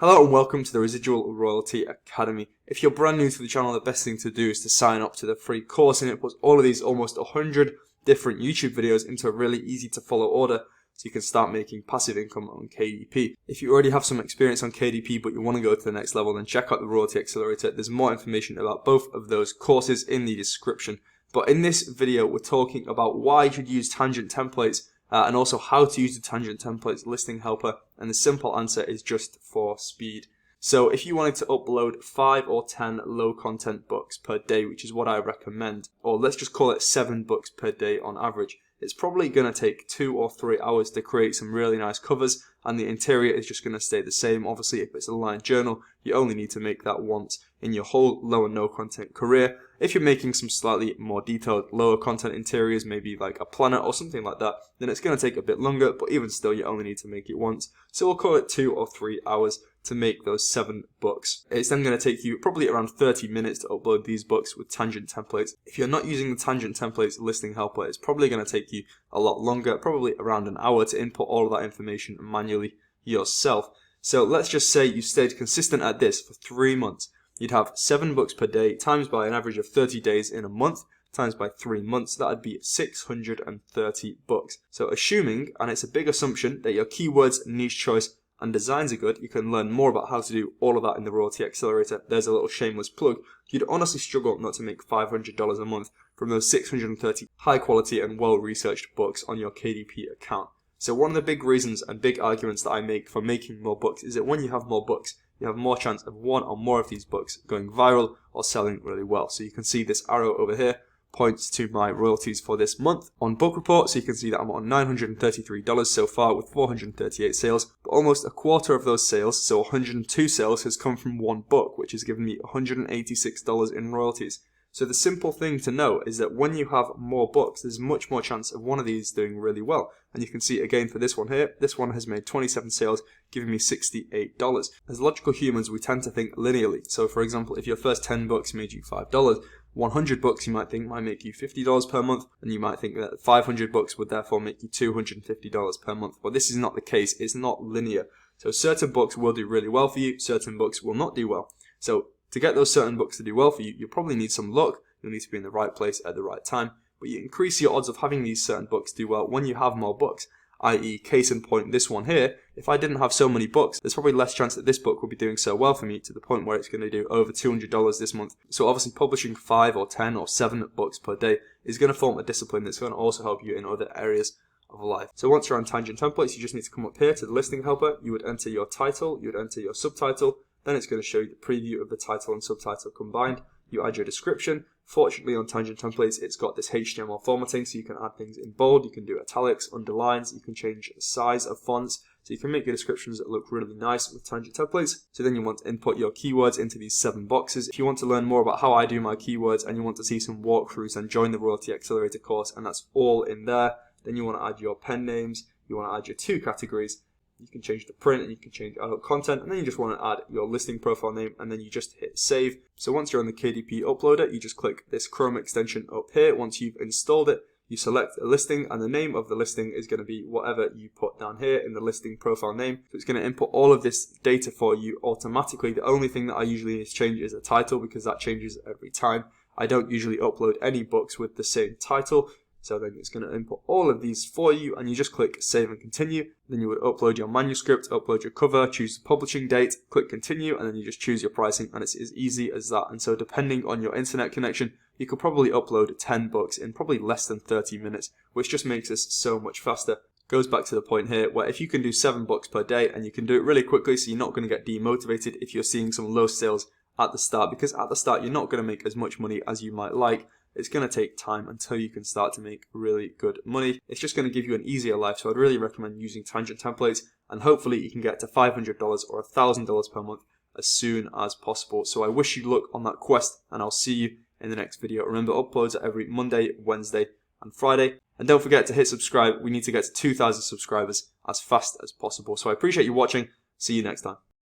Hello and welcome to the Residual Royalty Academy. If you're brand new to the channel, the best thing to do is to sign up to the free course, and it puts all of these almost 100 different YouTube videos into a really easy to follow order so you can start making passive income on KDP. If you already have some experience on KDP but you want to go to the next level, then check out the Royalty Accelerator. There's more information about both of those courses in the description. But in this video, we're talking about why you should use tangent templates and also how to use the tangent templates listing helper, and the simple answer is just for speed. So if you wanted to upload 5 or 10 low content books per day, which is what I recommend, or let's just call it 7 books per day on average, it's probably going to take 2 or 3 hours to create some really nice covers, and the interior is just going to stay the same. Obviously, if it's a lined journal, you only need to make that once in your whole low and no content career. If you're making some slightly more detailed lower content interiors, maybe like a planner or something like that, then it's going to take a bit longer, but even still you only need to make it once. So we'll call it 2 or 3 hours to make those 7 books. It's then going to take you probably around 30 minutes to upload these books with tangent templates. If you're not using the tangent templates listing helper, it's probably going to take you a lot longer, probably around an hour, to input all of that information manually yourself. So let's just say you stayed consistent at this for 3 months. You'd have 7 books per day times by an average of 30 days in a month times by 3 months. That would be 630 books. So assuming, and it's a big assumption, that your keywords, niche choice and designs are good, you can learn more about how to do all of that in the Royalty Accelerator. There's a little shameless plug. You'd honestly struggle not to make $500 a month from those 630 high quality and well researched books on your KDP account. So one of the big reasons and big arguments that I make for making more books is that when you have more books, you have more chance of one or more of these books going viral or selling really well. So you can see this arrow over here points to my royalties for this month on Book Report. So you can see that I'm on $933 so far with 438 sales, but almost a quarter of those sales, so 102 sales, has come from one book, which has given me $186 in royalties. So the simple thing to know is that when you have more books, there's much more chance of one of these doing really well. And you can see again for this one here, this one has made 27 sales, giving me $68. As logical humans, we tend to think linearly. So for example, if your first 10 books made you $5, 100 books you might think might make you $50 per month, and you might think that 500 books would therefore make you $250 per month. But this is not the case. It's not linear. So certain books will do really well for you, certain books will not do well. So to get those certain books to do well for you, you probably need some luck. You'll need to be in the right place at the right time. But you increase your odds of having these certain books do well when you have more books. I.e., case in point, this one here, if I didn't have so many books, there's probably less chance that this book would be doing so well for me to the point where it's going to do over $200 this month. So obviously publishing 5 or 10 or 7 books per day is going to form a discipline that's going to also help you in other areas of life. So once you're on tangent templates, you just need to come up here to the listing helper. You would enter your title, you would enter your subtitle, then it's going to show you the preview of the title and subtitle combined. You add your description. Fortunately, on tangent templates, it's got this HTML formatting, so you can add things in bold, you can do italics, underlines, you can change the size of fonts, so you can make your descriptions that look really nice with tangent templates. So then you want to input your keywords into these 7 boxes. If you want to learn more about how I do my keywords and you want to see some walkthroughs, then join the Royalty Accelerator course, and that's all in there. Then you want to add your pen names, you want to add your 2 categories. You can change the print and you can change adult content, and then you just want to add your listing profile name, and then you just hit save. So once you're on the KDP uploader, you just click this Chrome extension up here. Once you've installed it, you select a listing, and the name of the listing is going to be whatever you put down here in the listing profile name. So it's going to input all of this data for you automatically. The only thing that I usually need to change is a title, because that changes every time. I don't usually upload any books with the same title. So then it's going to input all of these for you, and you just click save and continue. Then you would upload your manuscript, upload your cover, choose the publishing date, click continue, and then you just choose your pricing, and it's as easy as that. And so depending on your internet connection, you could probably upload 10 books in probably less than 30 minutes, which just makes this so much faster. Goes back to the point here where if you can do 7 books per day and you can do it really quickly, so you're not going to get demotivated if you're seeing some low sales at the start, because at the start you're not going to make as much money as you might like. It's going to take time until you can start to make really good money. It's just going to give you an easier life, so I'd really recommend using tangent templates, and hopefully you can get to $500 or $1,000 per month as soon as possible. So I wish you luck on that quest, and I'll see you in the next video. Remember, uploads are every Monday, Wednesday and Friday. And don't forget to hit subscribe. We need to get to 2,000 subscribers as fast as possible. So I appreciate you watching. See you next time.